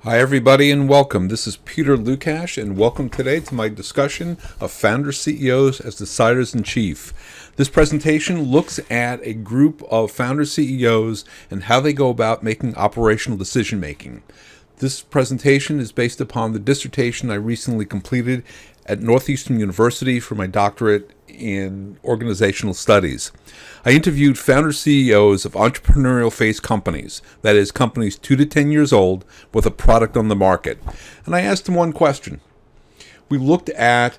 Hi, everybody, and welcome. This is Peter Lucash, and welcome today to my discussion of founder CEOs as deciders-in-chief. This presentation looks at a group of founder CEOs and how they go about making operational decision-making. This presentation is based upon the dissertation I recently completed at Northeastern University for my doctorate in organizational studies. I interviewed founder CEOs of entrepreneurial phase companies, that is, companies 2 to 10 years old with a product on the market. And I asked them one question. We looked at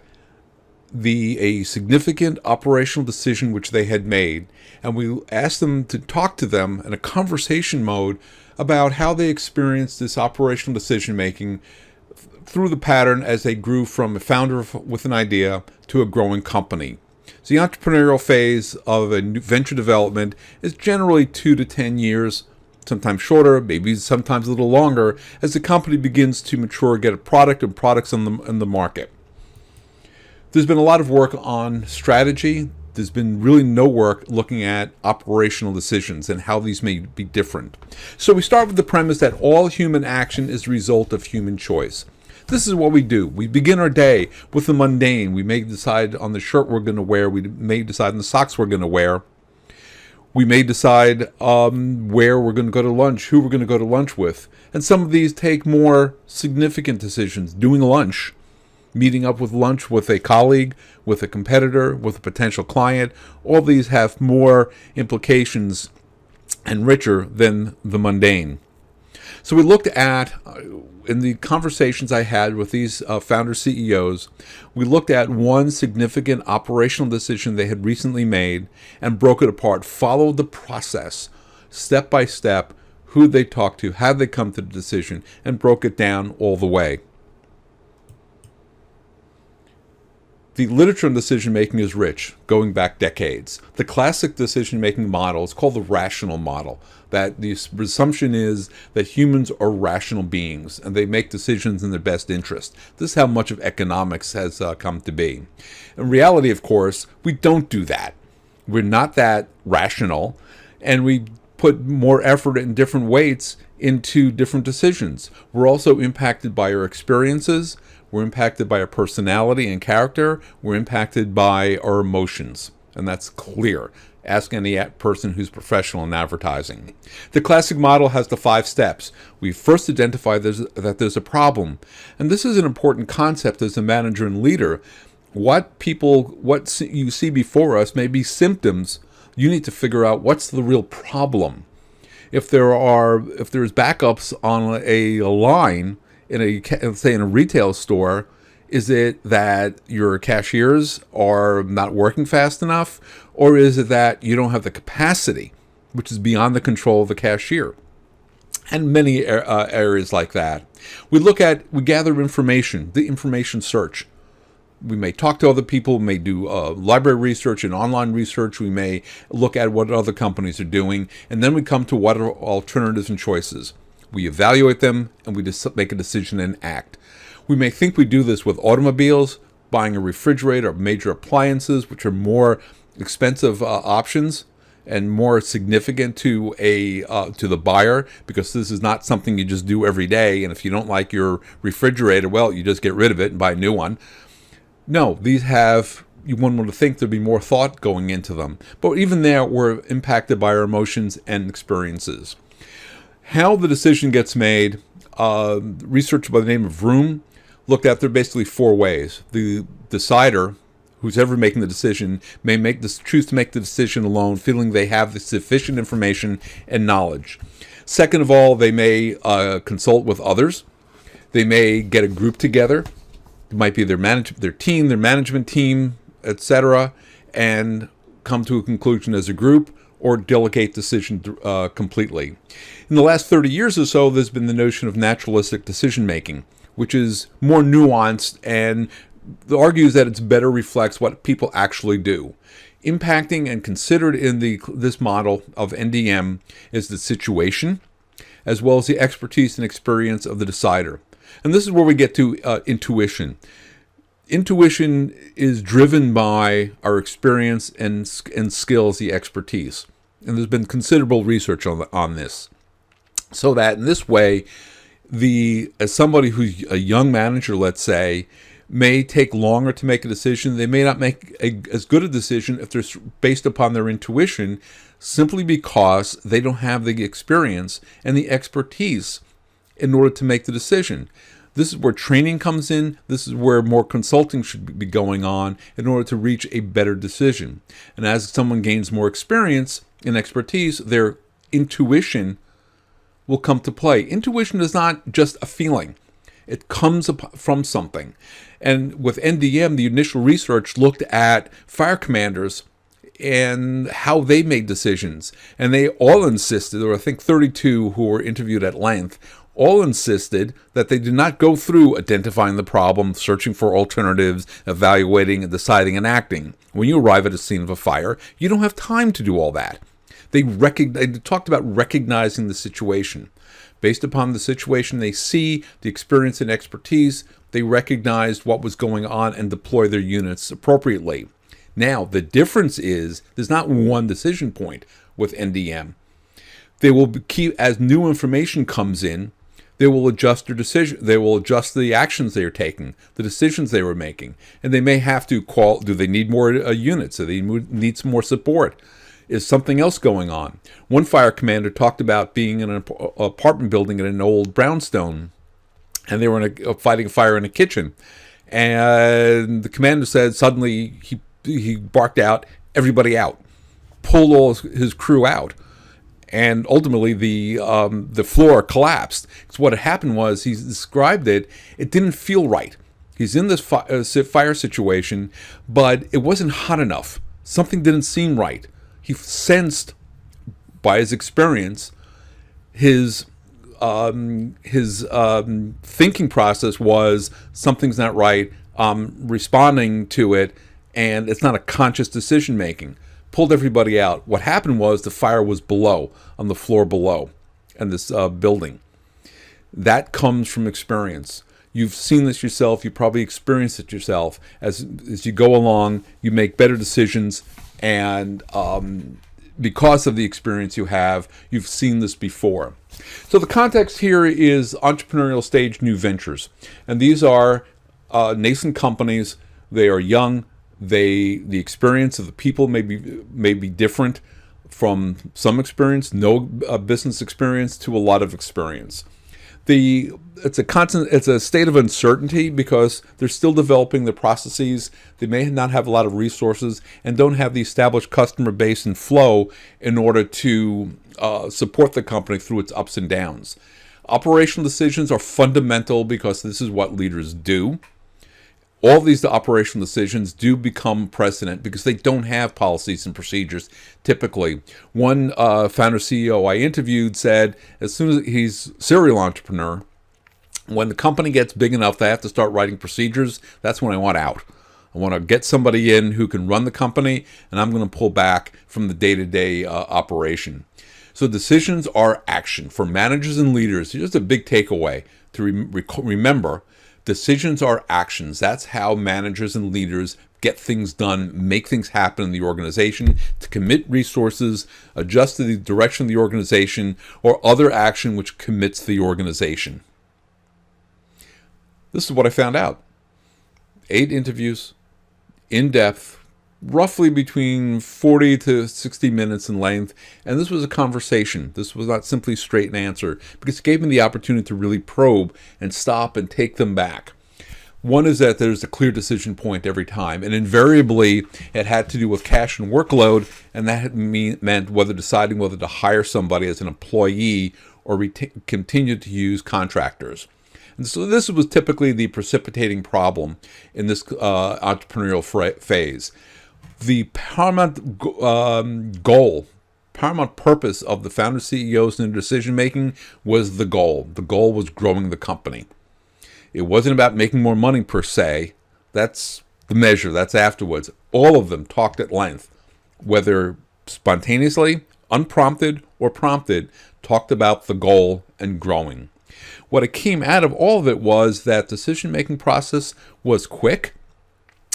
a significant operational decision which they had made, and we asked them to talk to them in a conversation mode about how they experienced this operational decision making through the pattern as they grew from a founder with an idea to a growing company. So the entrepreneurial phase of a new venture development is generally 2 to 10 years, sometimes shorter, maybe sometimes a little longer, as the company begins to mature, get a product and products on the market. There's been a lot of work on strategy. There's been really no work looking at operational decisions and how these may be different. So we start with the premise that all human action is the result of human choice. This is what we do. We begin our day with the mundane. We may decide on the shirt we're going to wear. We may decide on the socks we're going to wear. We may decide where we're going to go to lunch, who we're going to go to lunch with. And some of these take more significant decisions. Doing lunch, meeting up with lunch with a colleague, with a competitor, with a potential client. All these have more implications and richer than the mundane. So we looked at, in the conversations I had with these founder CEOs, we looked at one significant operational decision they had recently made and broke it apart, followed the process, step by step, who they talked to, how they come to the decision, and broke it down all the way. The literature on decision-making is rich, going back decades. The classic decision-making model is called the rational model, that the assumption is that humans are rational beings, and they make decisions in their best interest. This is how much of economics has come to be. In reality, of course, we don't do that. We're not that rational, and we put more effort and different weights into different decisions. We're also impacted by our experiences. We're impacted by our personality and character. We're impacted by our emotions. And that's clear. Ask any person who's professional in advertising. The classic model has the 5 steps. We first identify that there's a problem. And this is an important concept as a manager and leader. What you see before us may be symptoms. You need to figure out what's the real problem. If there's backups on a line, say in a retail store, is it that your cashiers are not working fast enough? Or is it that you don't have the capacity, which is beyond the control of the cashier? And many areas like that. We gather information, the information search. We may talk to other people, we may do library research and online research. We may look at what other companies are doing. And then we come to what are alternatives and choices. We evaluate them, and we just make a decision and act. We may think we do this with automobiles, buying a refrigerator, or major appliances, which are more expensive options and more significant to the buyer, because this is not something you just do every day. And if you don't like your refrigerator, well, you just get rid of it and buy a new one. No, these have, one would think there'd be more thought going into them. But even there, we're impacted by our emotions and experiences. How the decision gets made, research by the name of Vroom looked at there are basically 4 ways. The decider, who's ever making the decision, may choose to make the decision alone, feeling they have the sufficient information and knowledge. Second of all, they may consult with others. They may get a group together. It might be their management team, etc., and come to a conclusion as a group, or delegate decision completely. In the last 30 years or so, there's been the notion of naturalistic decision-making, which is more nuanced and argues that it better reflects what people actually do. Impacting and considered in this model of NDM is the situation, as well as the expertise and experience of the decider. And this is where we get to intuition. Intuition is driven by our experience and skills, the expertise. And there's been considerable research on this. So that in this way, As somebody who's a young manager, let's say, may take longer to make a decision. They may not make as good a decision if they're based upon their intuition, simply because they don't have the experience and the expertise in order to make the decision. This is where training comes in. This is where more consulting should be going on in order to reach a better decision. And as someone gains more experience and expertise, their intuition will come to play. Intuition is not just a feeling. It comes from something. And with NDM, the initial research looked at fire commanders and how they made decisions. And they all insisted, there were I think 32 who were interviewed at length, all insisted that they did not go through identifying the problem, searching for alternatives, evaluating, and deciding and acting. When you arrive at a scene of a fire, you don't have time to do all that. They talked about recognizing the situation. Based upon the situation they see, the experience and expertise, they recognized what was going on and deploy their units appropriately. Now, the difference is there's not one decision point with NDM. They will keep, as new information comes in, they will adjust their decision. They will adjust the actions they are taking, the decisions they were making, and they may have to call. Do they need more units? Do they need some more support? Is something else going on? One fire commander talked about being in an apartment building in an old brownstone, and they were fighting a fire in a kitchen. And the commander said suddenly he barked out, "Everybody out!" Pulled all his crew out. And ultimately, the floor collapsed. Because what had happened was, he described it didn't feel right. He's in this fire situation, but it wasn't hot enough. Something didn't seem right. He sensed, by his experience, his thinking process was something's not right. Responding to it, and it's not a conscious decision making. Pulled everybody out. What happened was the fire was below, on the floor below, in this building. That comes from experience. You've seen this yourself. You probably experienced it yourself. As you go along, you make better decisions, and because of the experience you have, you've seen this before. So the context here is entrepreneurial stage new ventures, and these are nascent companies. They are young. The experience of the people may be different, from some experience, no business experience, to a lot of experience. It's a state of uncertainty because they're still developing the processes. They may not have a lot of resources and don't have the established customer base and flow in order to support the company through its ups and downs. Operational decisions are fundamental because this is what leaders do. All these operational decisions do become precedent because they don't have policies and procedures typically. One founder CEO I interviewed said, as soon as he's a serial entrepreneur, when the company gets big enough they have to start writing procedures, that's when I want out. I want to get somebody in who can run the company, and I'm going to pull back from the day-to-day operation. So decisions are action. For managers and leaders, here's a big takeaway to remember. Decisions are actions. That's how managers and leaders get things done, make things happen in the organization, to commit resources, adjust to the direction of the organization, or other action which commits the organization. This is what I found out. 8 interviews, in depth, roughly between 40 to 60 minutes in length. And this was a conversation. This was not simply straight and answer, because it gave me the opportunity to really probe and stop and take them back. One is that there's a clear decision point every time, and invariably it had to do with cash and workload, and that meant deciding whether to hire somebody as an employee or continue to use contractors. And so this was typically the precipitating problem in this entrepreneurial phase. The paramount paramount purpose of the founder CEOs and their decision making was the goal. The goal was growing the company. It wasn't about making more money per se. That's the measure. That's afterwards. All of them talked at length, whether spontaneously, unprompted, or prompted, talked about the goal and growing. What it came out of all of it was that decision-making process was quick.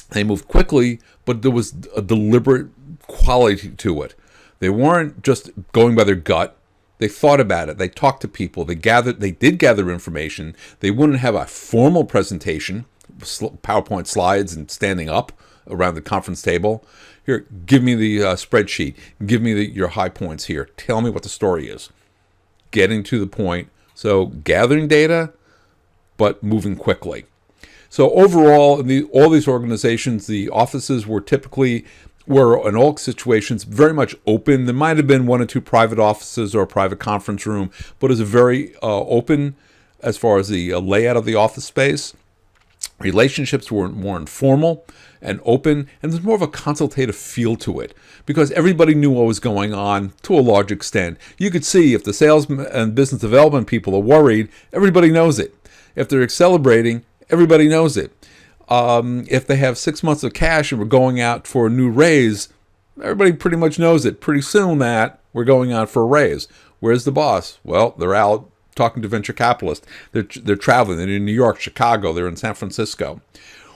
They moved quickly, but there was a deliberate quality to it. They weren't just going by their gut. They thought about it. They talked to people. They did gather information. They wouldn't have a formal presentation, PowerPoint slides and standing up around the conference table. Here, give me the spreadsheet. Give me your high points here. Tell me what the story is. Getting to the point. So gathering data, but moving quickly. So overall, in all these organizations, the offices were in all situations, very much open. There might have been one or two private offices or a private conference room, but it was very open as far as the layout of the office space. Relationships were more informal and open, and there's more of a consultative feel to it because everybody knew what was going on to a large extent. You could see if the sales and business development people are worried, everybody knows it. If they're celebrating, everybody knows it. If they have 6 months of cash and we're going out for a new raise, everybody pretty much knows it. Pretty soon that we're going out for a raise. Where's the boss? Well, they're out talking to venture capitalists. They're traveling. They're in New York, Chicago. They're in San Francisco.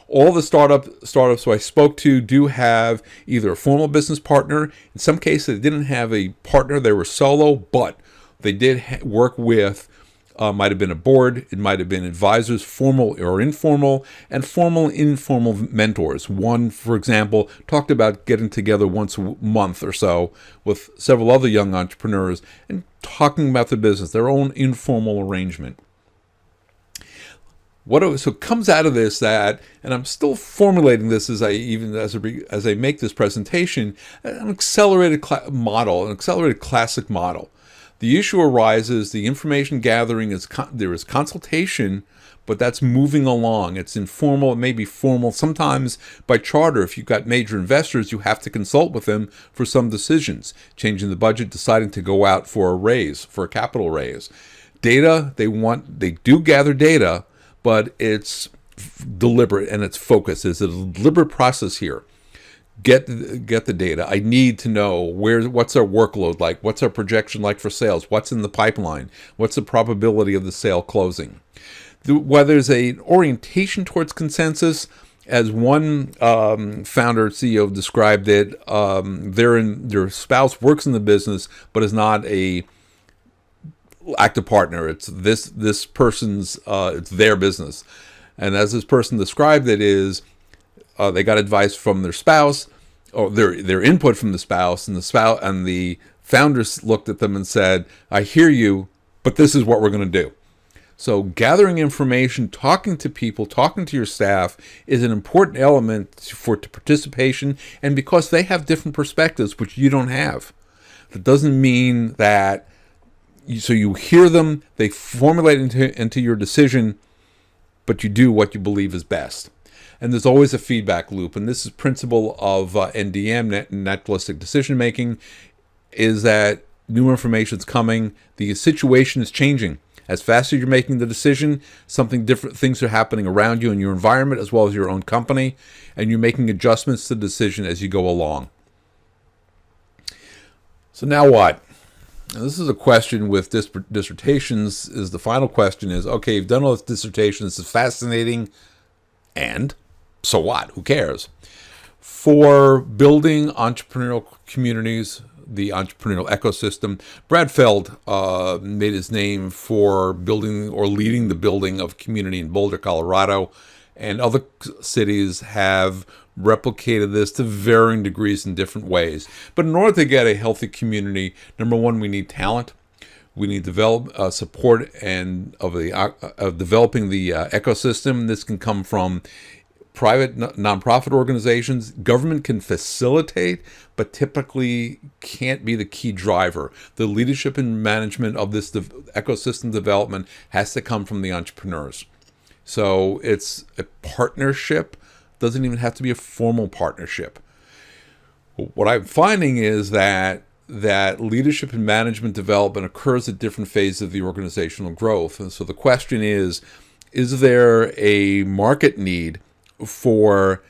All the startups who I spoke to do have either a formal business partner. In some cases, they didn't have a partner. They were solo, but they did work with might have been a board, it might have been advisors, formal or informal, and formal and informal mentors. One, for example, talked about getting together once a month or so with several other young entrepreneurs and talking about the business, their own informal arrangement. So comes out of this that, and I'm still formulating this as I make this presentation, an accelerated model, an accelerated classic model. The issue arises, the information gathering there is consultation, but that's moving along. It's informal, it may be formal. Sometimes by charter, if you've got major investors, you have to consult with them for some decisions, changing the budget, deciding to go out for a capital raise. Data, they do gather data, but it's deliberate and it's focused. There's a deliberate process here. Get the data. I need to know what's our workload like, what's our projection like for sales, what's in the pipeline, what's the probability of the sale closing. Whether there's an orientation towards consensus, as one founder CEO described it, their spouse works in the business but is not a active partner. It's this person's it's their business, and as this person described it is. They got advice from their spouse, or their input from the spouse, and the founders looked at them and said, "I hear you, but this is what we're going to do." So gathering information, talking to people, talking to your staff is an important element for participation, and because they have different perspectives, which you don't have. That doesn't mean that. So you hear them, they formulate into your decision, but you do what you believe is best. And there's always a feedback loop. And this is principle of NDM, naturalistic decision making, is that new information is coming. The situation is changing. As fast as you're making the decision, different things are happening around you in your environment as well as your own company, and you're making adjustments to the decision as you go along. So now what? Now, this is a question with dissertations. The final question is, okay, you've done all this dissertation. This is fascinating, and so what? Who cares? For building entrepreneurial communities, the entrepreneurial ecosystem, Brad Feld made his name for building or leading the building of community in Boulder, Colorado, and other cities have replicated this to varying degrees in different ways. But in order to get a healthy community, number one, we need talent. We need support of developing the ecosystem. This can come from private nonprofit organizations. Government can facilitate, but typically can't be the key driver. The leadership and management of this ecosystem development has to come from the entrepreneurs. So it's a partnership. Doesn't even have to be a formal partnership. What I'm finding is that leadership and management development occurs at different phases of the organizational growth. And so the question is there a market need for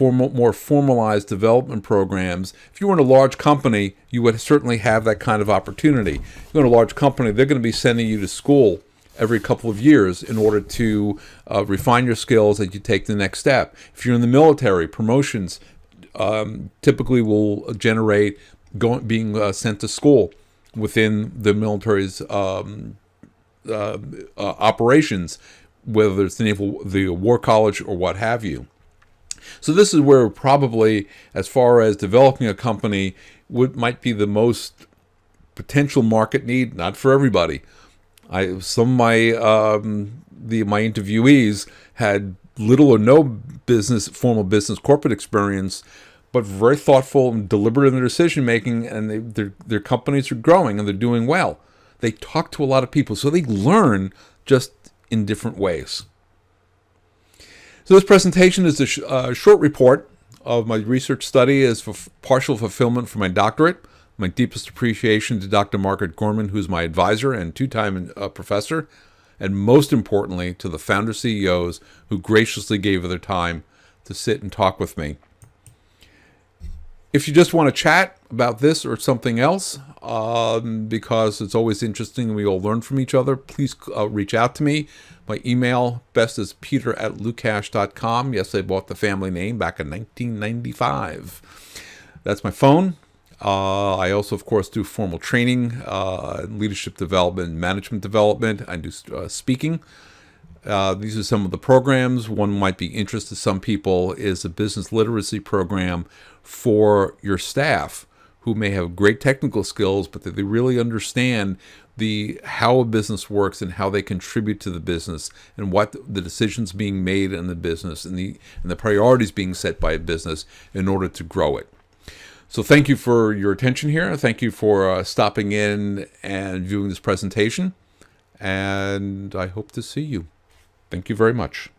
more formalized development programs? If you were in a large company, you would certainly have that kind of opportunity. If you're in a large company, they're going to be sending you to school every couple of years in order to refine your skills as you take the next step. If you're in the military, promotions typically will generate being sent to school. within the military's operations, whether it's the War College or what have you. So this is where probably, as far as developing a company, might be the most potential market need. Not for everybody. Some of my interviewees had little or no formal business, corporate experience, but very thoughtful and deliberate in their decision making, and their companies are growing and they're doing well. They talk to a lot of people, so they learn just in different ways. So this presentation is a short report of my research study as for partial fulfillment for my doctorate. My deepest appreciation to Dr. Margaret Gorman, who's my advisor and two-time professor, and most importantly to the founder CEOs who graciously gave their time to sit and talk with me. If you just want to chat about this or something else, because it's always interesting and we all learn from each other, please reach out to me. My email, best is peter@lucash.com. Yes, I bought the family name back in 1995. That's my phone. I also, of course, do formal training, leadership development, management development. I do speaking. These are some of the programs. One might be interest to some people is a business literacy program for your staff who may have great technical skills, but that they really understand how a business works and how they contribute to the business and what the decisions being made in the business and the priorities being set by a business in order to grow it. So thank you for your attention here. Thank you for stopping in and viewing this presentation. And I hope to see you. Thank you very much.